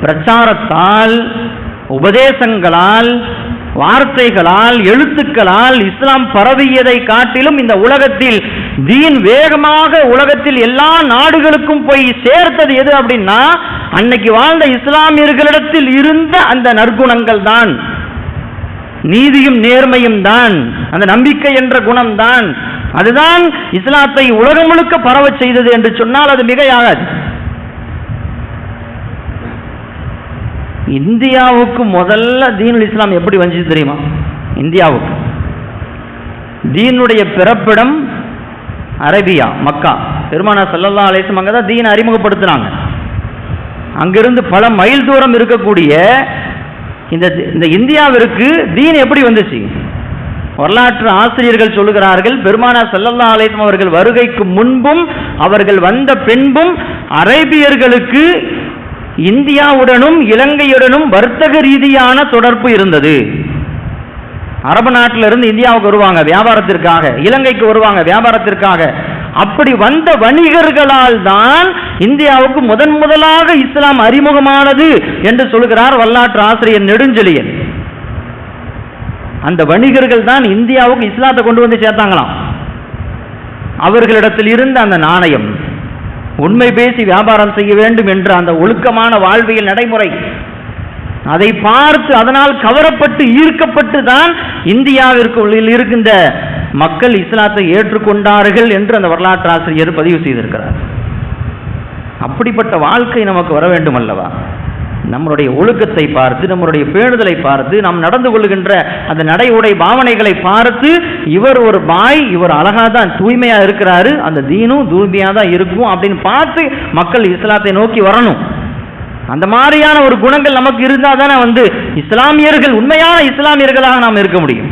பிரச்சாரத்தால், உபதேசங்களால், வார்த்தைகளால், எழுத்துக்களால் இஸ்லாம் பரவியதை காட்டிலும் இந்த உலகத்தில் தீன் வேகமாக உலகத்தில் எல்லா நாடுகளுக்கும் போய் சேர்த்தது எது அப்படின்னா அன்னைக்கு வாழ்ந்த இஸ்லாமியர்களிடத்தில் இருந்த அந்த நற்குணங்கள் தான், நீதியும் நேர்மையும் தான், அந்த நம்பிக்கை என்ற குணம் தான். அதுதான் இஸ்லாத்தை உலகம் முழுக்க பரவ செய்தது என்று சொன்னால் அது மிகையாகாது. இந்தியாவுக்கு முதல்ல தீனுல் இஸ்லாம் எப்படி வந்துச்சு தெரியுமா? இந்தியாவுக்கு தீனுடைய பிறப்பிடம் அரேபியா, மக்கா. பெருமானார் ஸல்லல்லாஹு அலைஹி வஸல்லம் அங்கே தான் தீனை அறிமுகப்படுத்தினாங்க. அங்கிருந்து பல மைல் தூரம் இருக்கக்கூடிய இந்த இந்தியாவிற்கு தீன் எப்படி வந்துச்சு? வரலாற்று ஆசிரியர்கள் சொல்லுகிறார்கள், பெருமானார் ஸல்லல்லாஹு அலைஹி வஸல்லம் அவர்கள் வருகைக்கு முன்பும் அவர்கள் வந்த பின்பும் அரேபியர்களுக்கு இந்தியாவுடனும் இலங்கையுடனும் வர்த்தக ரீதியான தொடர்பு இருந்தது. அரபு நாட்டிலிருந்து இந்தியாவுக்கு வருவாங்க வியாபாரத்திற்காக, இலங்கைக்கு வருவாங்க வியாபாரத்திற்காக. அப்படி வந்த வணிகர்களால் தான் இந்தியாவுக்கு முதலாக இஸ்லாம் அறிமுகமானது என்று சொல்கிறார் வரலாற்று ஆசிரியர் நெடுஞ்செழியன். அந்த வணிகர்கள் தான் இந்தியாவுக்கு இஸ்லாத்தை கொண்டு வந்து சேர்த்தாங்களாம். அவர்களிடத்தில் இருந்த அந்த நாணயம், உண்மை பேசி வியாபாரம் செய்ய வேண்டும் என்ற அந்த ஒழுக்கமான வாழ்வியல் நடைமுறை, அதை பார்த்து அதனால் கவரப்பட்டு ஈர்க்கப்பட்டு தான் இந்தியாவிற்கு இருக்கின்ற மக்கள் இஸ்லாத்தை ஏற்றுக்கொண்டார்கள் என்று அந்த வரலாற்று ஆசிரியர் பதிவு செய்திருக்கிறார். அப்படிப்பட்ட வாழ்க்கை நமக்கு வர வேண்டும் அல்லவா? நம்மளுடைய ஒழுக்கத்தை பார்த்து, நம்மளுடைய பேணுதலை பார்த்து, நாம் நடந்து கொள்ளுகின்ற அந்த நடை உடை பாவனைகளை பார்த்து, இவர் ஒரு பாய், இவர் அழகா தான் தூய்மையா இருக்கிறாரு, அந்த தீனும் தூய்மையா தான் இருக்கும் அப்படின்னு பார்த்து மக்கள் இஸ்லாத்தை நோக்கி வரணும். அந்த மாதிரியான ஒரு குணங்கள் நமக்கு இருந்தால் தானே இஸ்லாமியர்கள், உண்மையான இஸ்லாமியர்களாக நாம் இருக்க முடியும்.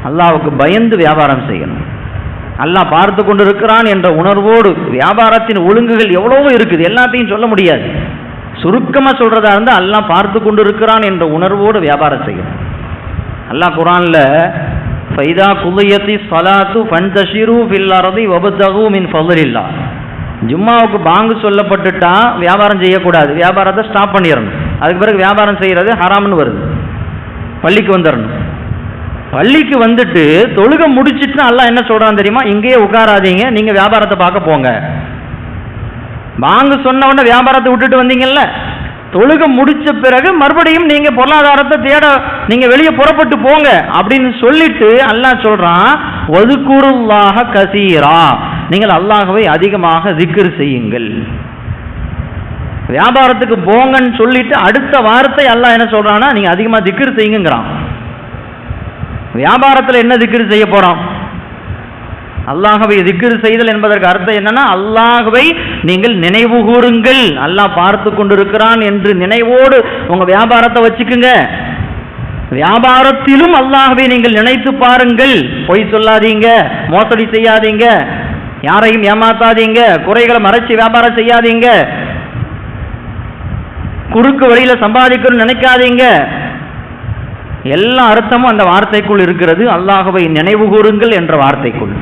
அல்லாஹ்வுக்கு பயந்து வியாபாரம் செய்யணும். அல்லாஹ் பார்த்து கொண்டு இருக்கிறான் என்ற உணர்வோடு. வியாபாரத்தின் ஒழுங்குகள் எவ்வளவோ இருக்குது, எல்லாத்தையும் சொல்ல முடியாது. சுருக்கமாக சொல்றதா இருந்தால் அல்லாஹ் பார்த்து கொண்டு இருக்கிறான் என்ற உணர்வோடு வியாபாரம் செய்யணும். அல்லாஹ் குர்ஆன்ல ஃபைதா குலியத்தி ஸலாத்து ஃபன்தஷிரு ஃபில் அர்தி வப்தகு மின் ஃபضலில்லாஹ், ஜும்மாவுக்கு பாங்கு சொல்லப்பட்டுட்டா வியாபாரம் செய்யக்கூடாது, வியாபாரத்தை ஸ்டாப் பண்ணிடணும். அதுக்கு பிறகு வியாபாரம் செய்யறது ஹராம்னு வருது. பள்ளிக்கு வந்துடணும். பள்ளிக்கு வந்துட்டு தொழுகை முடிச்சிட்டு அல்லாஹ் என்ன சொல்றான் தெரியுமா? இங்கேயே உட்காராதீங்க, நீங்க வியாபாரத்தை பார்க்க போங்க. பாங்கு சொன்ன உடனே வியாபாரத்தை விட்டுட்டு வந்தீங்கல்ல, தொழுகை முடிச்ச பிறகு மறுபடியும் நீங்க பொருளாதாரத்தை தேட நீங்க வெளியே புறப்பட்டு போங்க அப்படின்னு சொல்லிட்டு அல்லாஹ் சொல்றான், வதுகுருல்லாஹ கசீரா, நீங்கள் அல்லாஹ்வை அதிகமாக திக்ர் செய்யுங்கள். வியாபாரத்துக்கு போங்கன்னு சொல்லிட்டு அடுத்த வார்த்தை அல்லாஹ் என்ன சொல்றான்னா, நீங்க அதிகமா திக்ர் செய்யுங்கிறான். வியாபாரத்தில் என்ன திக்ர் செய்ய போறோம்? அல்லாஹ்வை திக்ர் செய்தல் என்பதற்கு அர்த்தம் என்னன்னா, அல்லாஹ்வை நீங்கள் நினைவு கூறுங்கள். அல்லாஹ் பார்த்து கொண்டிருக்கிறான் என்று நினைவோடு உங்க வியாபாரத்தை வச்சுக்குங்க. வியாபாரத்திலும் அல்லாஹ்வை நீங்கள் நினைத்து பாருங்கள். பொய் சொல்லாதீங்க, மோசடி செய்யாதீங்க, யாரையும் ஏமாத்தாதீங்க, குறைகளை மறைச்சு வியாபாரம் செய்யாதீங்க, குறுக்கு வழியில சம்பாதிக்கணும்னு நினைக்காதீங்க. எல்லா அர்த்தமும் அந்த வார்த்தைக்குள் இருக்கிறது, அல்லாஹ்வை நினைவு கூறுங்கள் என்ற வார்த்தைக்குள்.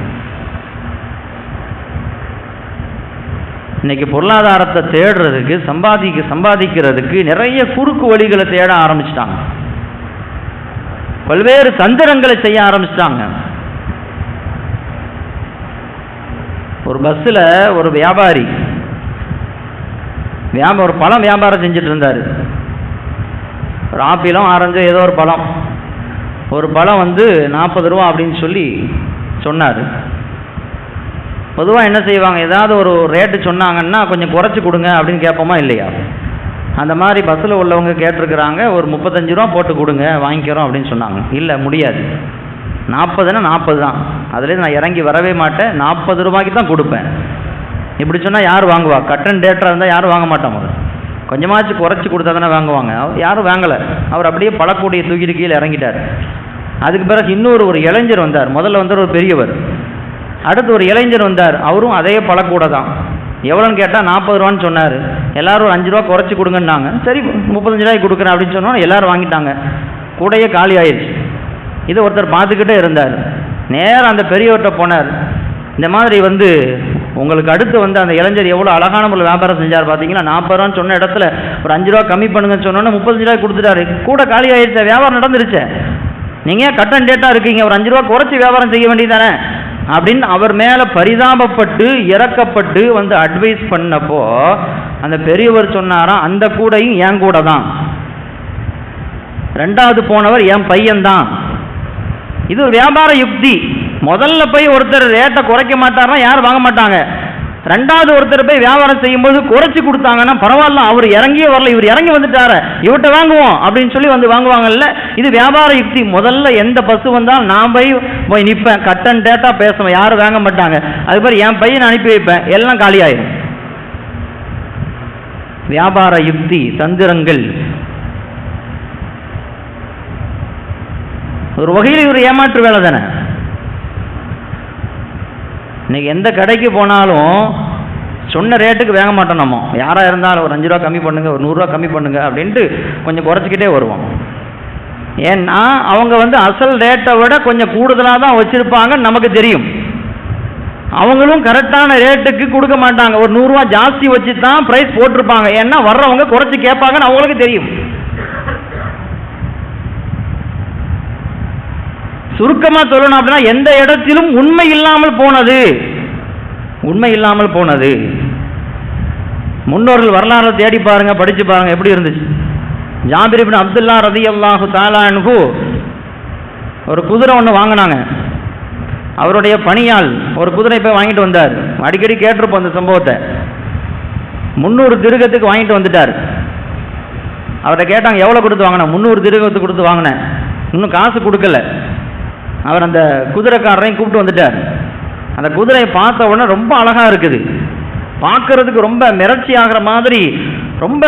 இன்னைக்கு பொருளாதாரத்தை தேடுறதுக்கு, சம்பாதிக்கிறதுக்கு நிறைய குறுக்கு வழிகளை தேட ஆரம்பிச்சிட்டாங்க. பல்வேறு தந்திரங்களை செய்ய ஆரம்பிச்சிட்டாங்க. ஒரு பஸ்ஸில் ஒரு வியாபாரி ஒரு பழம் வியாபாரம் செஞ்சுட்டு இருந்தார். ஒரு ஆப்பிளோ ஆரஞ்சோ ஏதோ ஒரு பழம், ஒரு பழம் 40 ரூபா அப்படின்னு சொல்லி சொன்னார். பொதுவாக என்ன செய்வாங்க, ஏதாவது ஒரு ரேட்டு சொன்னாங்கன்னா கொஞ்சம் குறைச்சி கொடுங்க அப்படின்னு கேட்போமா இல்லையா? அந்த மாதிரி பஸ்ஸில் உள்ளவங்க கேட்டிருக்கிறாங்க, ஒரு 35 ரூபா போட்டு கொடுங்க வாங்கிக்கிறோம் அப்படின்னு சொன்னாங்க. இல்லை, முடியாது, 40னா 40 தான், அதுலேருந்து நான் இறங்கி வரவே மாட்டேன், 40 ரூபாய்க்கு தான் கொடுப்பேன். இப்படி சொன்னால் யார் வாங்குவா? கட்டன் டேட்டராக இருந்தால் யாரும் வாங்க மாட்டாங்க. கொஞ்சமாச்சு குறைச்சி கொடுத்தா தானே வாங்குவாங்க. யாரும் வாங்கலை. அவர் அப்படியே பழக்கூடிய தூக்கிட்டு கீழே இறங்கிட்டார். அதுக்கு பிறகு இன்னொரு இளைஞர் வந்தார். முதல்ல ஒரு பெரியவர், அடுத்து ஒரு இளைஞர் வந்தார். அவரும் அதே பழக்கூட தான். எவ்வளோன்னு கேட்டால் 40 ரூபான்னு சொன்னார். எல்லாரும் ஒரு 5 ரூபா குறைச்சி கொடுங்கன்னாங்க. சரி 35 ரூபாய்க்கு கொடுக்குறேன் அப்படின்னு சொன்னோன்னா எல்லாரும் வாங்கிட்டாங்க. கூடையே காலி ஆயிடுச்சு. இதை ஒருத்தர் பார்த்துக்கிட்டே இருந்தார். நேரம் அந்த பெரியவர்கிட்ட போனார். இந்த மாதிரி உங்களுக்கு அடுத்து அந்த இளைஞர் எவ்வளோ அழகான ஒரு வியாபாரம் செஞ்சார் பார்த்தீங்கன்னா, 40 ரூபான்னு சொன்ன இடத்துல ஒரு 5 ரூபா கம்மி பண்ணுங்கன்னு சொன்னோன்னா 35 ரூபாய்க்கு கொடுத்துட்டாரு. கூட காலி ஆயிடுச்சு, வியாபாரம் நடந்துருச்சு. நீங்கள் கட்டன் டேட்டாக இருக்கீங்க, ஒரு 5 ரூபா குறைச்சி வியாபாரம் செய்ய வேண்டியதானே அப்படின்னு அவர் மேலே பரிதாபப்பட்டு இறக்கப்பட்டு அட்வைஸ் பண்ணப்போ அந்த பெரியவர் சொன்னாராம், அந்த கூடையும் என் கூட தான், 2வது போனவர் என் பையன்தான். இது ஒரு வியாபார யுக்தி. முதல்ல போய் ஒருத்தர் ரேட்டை குறைக்க மாட்டார்னா யாரும் வாங்க மாட்டாங்க. 2வது ஒருத்தர் போய் வியாபாரம் செய்யும்போது குறைச்சி கொடுத்தாங்கன்னா பரவாயில்ல, அவர் இறங்கியே வரல, இவர் இறங்கி வந்துட்டாரு, இவர்கிட்ட வாங்குவோம் அப்படின்னு சொல்லி வாங்குவாங்கல்ல. இது வியாபார யுக்தி. முதல்ல எந்த பஸ் வந்தாலும் நான் போய் நிற்பேன், கட்டன் டேட்டா பேசுவேன், யாரும் வாங்க மாட்டாங்க. அது மாதிரி என் பையனை அனுப்பி வைப்பேன், எல்லாம் காலியாயிடும். வியாபார யுக்தி, தந்திரங்கள். ஒரு வகையில் ஒரு ஏமாற்று வேலை தானே. இன்னைக்கு எந்த கடைக்கு போனாலும் சொன்ன ரேட்டுக்கு வாங்க மாட்டோம். நம்ம யாராக இருந்தாலும் ஒரு 5 ரூபா கம்மி பண்ணுங்க, ஒரு 100 ரூபா கம்மி பண்ணுங்க அப்படின்ட்டு கொஞ்சம் குறைச்சிக்கிட்டே வருவோம். ஏன்னா அவங்க அசல் ரேட்டை விட கொஞ்சம் கூடுதலாக தான் வச்சுருப்பாங்க, நமக்கு தெரியும். அவங்களும் கரெக்டான ரேட்டுக்கு கொடுக்க மாட்டாங்க, ஒரு 100 ரூபா ஜாஸ்தி வச்சு தான் ப்ரைஸ் போட்டிருப்பாங்க. ஏன்னா வர்றவங்க குறைச்சி கேட்பாங்கன்னு அவங்களுக்கு தெரியும். சுருக்கமாக சொல்லணும் அப்படின்னா, எந்த இடத்திலும் உண்மை இல்லாமல் போனது. முன்னோர்கள் வரலாறு தேடி பாருங்க, படிச்சு பாருங்க எப்படி இருந்துச்சு. ஜாபிர் இப்னு அப்துல்லா ரலியல்லாஹு தஆலா அன்ஹு ஒரு குதிரை ஒன்று வாங்கினாங்க. அவருடைய பணியால் ஒரு குதிரை போய் வாங்கிட்டு வந்தார். அடிக்கடி கேட்டிருப்போம் அந்த சம்பவத்தை. 300 திருகத்துக்கு வாங்கிட்டு வந்துட்டார். அவரை கேட்டாங்க, எவ்வளோ கொடுத்து வாங்கினேன்? 300 திரகத்தை கொடுத்து வாங்கினேன். இன்னும் காசு கொடுக்கல. அவர் அந்த குதிரைக்காரரையும் கூப்பிட்டு வந்துட்டார். அந்த குதிரையை பார்த்த உடனே ரொம்ப அழகாக இருக்குது, பார்க்கறதுக்கு ரொம்ப மிரட்சி ஆகிற மாதிரி, ரொம்ப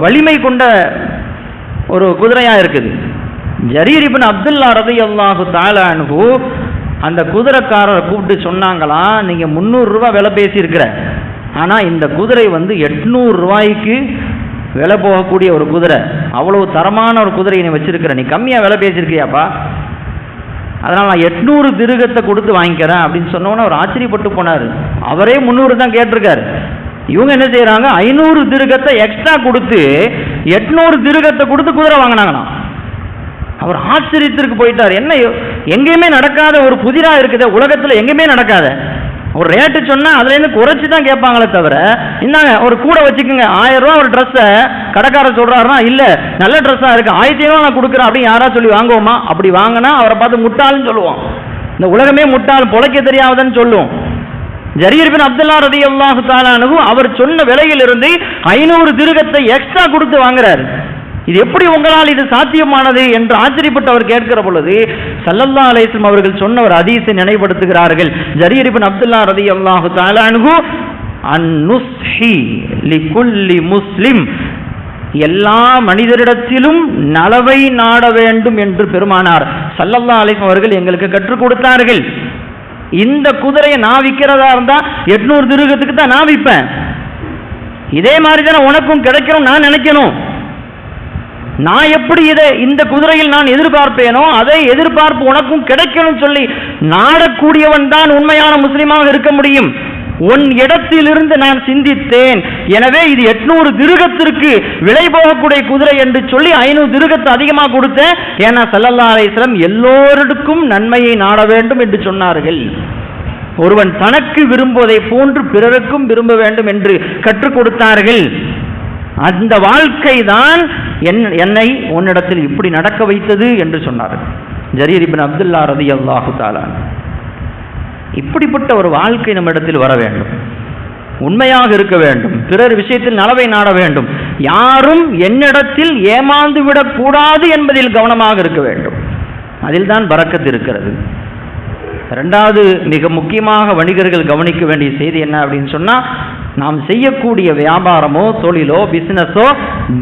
வலிமை கொண்ட ஒரு குதிரையாக இருக்குது. ஜரீர் இப்னு அப்துல்லா ரலியல்லாஹு தஆலா அன்ஹு அந்த குதிரைக்காரரை கூப்பிட்டு சொன்னாங்களாம், நீங்கள் 300 ரூபா விலை பேசியிருக்கிற, ஆனால் இந்த குதிரை வந்து 800 ரூபாய்க்கு விலை போகக்கூடிய ஒரு குதிரை, அவ்வளவு தரமான ஒரு குதிரையை நீ வச்சிருக்கிற, நீ கம்மியாக விலை பேசியிருக்கியாப்பா, அதனால் நான் 800 திரகத்தை கொடுத்து வாங்கிக்கிறேன் அப்படின்னு சொன்னோன்னே அவர் ஆச்சரியப்பட்டு போனார். அவரே 300 தான் கேட்டிருக்காரு. இவங்க என்ன செய்கிறாங்க, 500 திரகத்தை எக்ஸ்ட்ரா கொடுத்து 800 திரகத்தை கொடுத்து குதிரை வாங்கினாங்கண்ணா. அவர் ஆச்சரியத்திற்கு போயிட்டார். என்ன எங்கேயுமே நடக்காத ஒரு புதிராக இருக்குது, உலகத்தில் எங்கேயுமே நடக்காத ஒரு ரேட்டு சொன்னால் அதுலேருந்து குறைச்சி தான் கேட்பாங்களே தவிர, இந்தாங்க ஒரு கூட வச்சுக்கோங்க, 1000 ரூபா ஒரு ட்ரெஸ்ஸை கடைக்காரர் சொல்கிறாருன்னா, இல்லை நல்ல ட்ரெஸ்ஸாக இருக்குது 1500 நான் கொடுக்குறேன் அப்படின்னு யாராவது சொல்லி வாங்குவோமா? அப்படி வாங்கினா அவரை பார்த்து முட்டாள்னு சொல்லுவோம். இந்த உலகமே முட்டாள், பொழைக்க தெரியாதன்னு சொல்லுவோம். ஜரீர் பின் அப்துல்லா ரலியல்லாஹு தஆலா அன்ஹு அவர் சொன்ன விலையிலிருந்து 500 திரகத்தை எக்ஸ்ட்ரா கொடுத்து வாங்குறாரு. இது எப்படி உங்களால் இது சாத்தியமானது என்று ஆச்சரியப்பட்டு அவர் கேட்கிற பொழுது ஸல்லல்லாஹு அலைஹி வஸல்லம் அவர்கள் சொன்ன ஒரு ஹதீஸை நினைவுபடுத்துகிறார்கள். ஜரீர் இப்னு அப்துல்லா ரலியல்லாஹு தஆலா அன்ஹு அன்-நுஸ்ஹி லிகுல்லி முஸ்லிம், எல்லா மனிதரிடத்திலும் நலவை நாட வேண்டும் என்று பெருமானார் ஸல்லல்லாஹு அலைஹி வஸல்லம் அவர்கள் எங்களுக்கு கற்றுக் கொடுத்தார்கள். இந்த குதிரையை நான் விற்கிறதா இருந்தா 800 திரகத்துக்கு தான் நான் விற்பேன். இதே மாதிரி தானே உனக்கும் கிடைக்கணும் நான் நினைக்கணும். நான் எப்படி இந்த குதிரையில் நான் எதிர்பார்ப்பேனோ அதே எதிர்பார்ப்பு உனக்கும் கிடைக்கணும் சொல்லி நாடக்கூடியவன் தான் உண்மையான முஸ்லிமாக இருக்க முடியும். உன் இடத்திலிருந்து நான் சிந்தித்தேன், எனவே இது 800 திரகத்திற்கு விலை போகக்கூடிய குதிரை என்று சொல்லி 500 திரகத்தை அதிகமாக கொடுத்தேன். ஏன்னா ஸல்லல்லாஹு அலைஹி வஸல்லம் எல்லோருக்கும் நன்மையை நாட வேண்டும் என்று சொன்னார்கள். ஒருவன் தனக்கு விரும்புவதை போன்று பிறருக்கும் விரும்ப வேண்டும் என்று கற்றுக் கொடுத்தார்கள். அந்த வாழ்க்கை தான் என்னை உன்னிடத்தில் இப்படி நடக்க வைத்தது என்று சொன்னார் ஜரீர் இப்னு அப்துல்லா ரலியல்லாஹு தஆலா. இப்படிப்பட்ட ஒரு வாழ்க்கை நம்ம இடத்தில் வர வேண்டும். உண்மையாக இருக்க வேண்டும், பிறர் விஷயத்தில் நலவை நாட வேண்டும், யாரும் என்னிடத்தில் ஏமாந்து விடக்கூடாது என்பதில் கவனமாக இருக்க வேண்டும். அதில் தான் பரக்கத்து இருக்கிறது. ரெண்டாவது மிக முக்கியமாக வணிகர்கள் கவனிக்க வேண்டிய செய்தி என்ன அப்படின்னு சொன்னா, நாம் செய்யக்கூடிய வியாபாரமோ தொழிலோ பிசினஸோ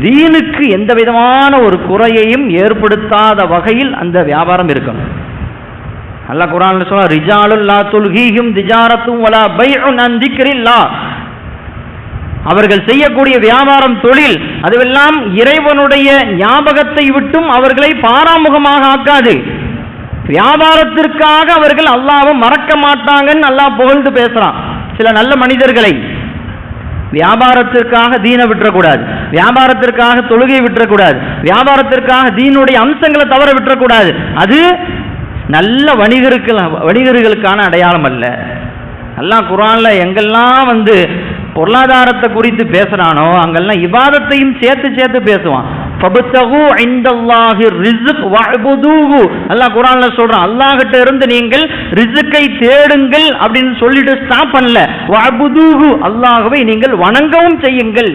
தீனுக்கு எந்த விதமான ஒரு குறையையும் ஏற்படுத்தாத வகையில் அந்த வியாபாரம் இருக்கணும். அல்லாஹ் குர்ஆன்ல சொல்றா, ரிஜாலுல் லா துல்ஹீஹிம் திஜாரத்தும் வலா பைஉன் அன் திக்ரில்லாஹ், அவர்கள் செய்யக்கூடிய வியாபாரம் தொழில் அதுவெல்லாம் இறைவனுடைய ஞாபகத்தை விட்டும் அவர்களை பாராமுகமாக ஆக்காது. வியாபாரத்திற்காக அவர்கள் அல்லாஹ்வை மறக்க மாட்டாங்கன்னு அல்லாஹ் புகழ்ந்து பேசுறான். சில நல்ல மனிதர்களை வியாபாரத்திற்காக தீனை விட்டுறக்கூடாது, வியாபாரத்திற்காக தொழுகை விட்டுறக்கூடாது, வியாபாரத்திற்காக தீனுடைய அம்சங்களை தவற விட்டுறக்கூடாது. அது நல்ல வணிகர்களுக்கான அடையாளம் அல்ல. அல்லாஹ் குர்ஆன்ல எங்கெல்லாம் பொருளாதாரத்தை குறித்து பேசுறானோ அங்கெல்லாம் இபாதத்தையும் சேர்த்து பேசுவான். ஃபபத்தகு இன்தல்லாஹி ரிஸ்க் வஅபுதுஹு, அல்லாஹ் குர்ஆன்ல சொல்றான், அல்லாஹ் கிட்ட இருந்து நீங்கள் ரிஸ்கை தேடுங்கள் அப்படின்னு சொல்லிட்டு ஸ்டாப் பண்ணல. வஅபுதுஹு, அல்லாஹ்வை நீங்கள் வணங்கவும் செய்யுங்கள்.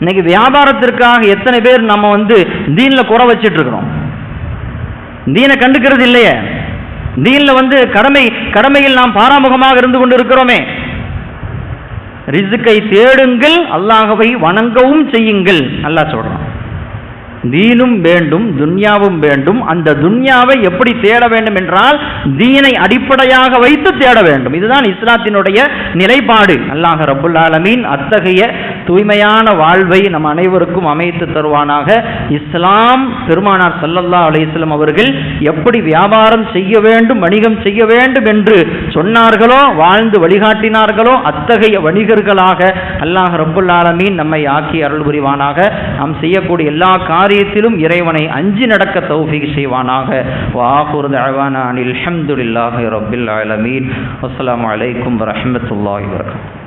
இன்னைக்கு வியாபாரத்திற்காக எத்தனை பேர் நம்ம தீன்ல குறை வச்சிட்டு இருக்கிறோம், தீனை கண்டுக்கிறது இல்லையே, தீன்ல கடமையில் நாம் பாராமுகமாக இருந்து கொண்டு இருக்கிறோமே. ரிஸ்கை தேடுங்கள், அல்லாஹ்வை வணங்கவும் செய்யுங்கள் அல்லாஹ் சொல்றான். தீனும் வேண்டும் துன்யாவும் வேண்டும். அந்த துன்யாவை எப்படி தேட வேண்டும் என்றால் தீனை அடிப்படையாக வைத்து தேட வேண்டும். இதுதான் இஸ்லாத்தினுடைய நிலைப்பாடு. அல்லாஹ் ரப்புல் ஆலமீன் அத்தகைய தூய்மையான வாழ்வை நம் அனைவருக்கும் அமைத்து தருவானாக. இஸ்லாம் பெருமானார் ஸல்லல்லாஹு அலைஹி வஸல்லம் அவர்கள் எப்படி வியாபாரம் செய்ய வேண்டும், வணிகம் செய்ய வேண்டும் என்று சொன்னார்களோ, வாழ்ந்து வழிகாட்டினார்களோ, அத்தகைய வணிகர்களாக அல்லாஹ் ரப்புல் ஆலமீன் நம்மை ஆக்கி அருள் புரிவானாக. நாம் செய்யக்கூடிய எல்லா காரியத்திலும் இறைவனை அஞ்சி நடக்க தௌஃபீக் செய்வானாக. வஆகிரு தஅவானா அனில் ஹம்துலில்லாஹி ரப்பில் ஆலமீன். அஸ்ஸலாமு அலைக்கும் வரஹ்மத்துல்லாஹி வபரகாத்துஹு.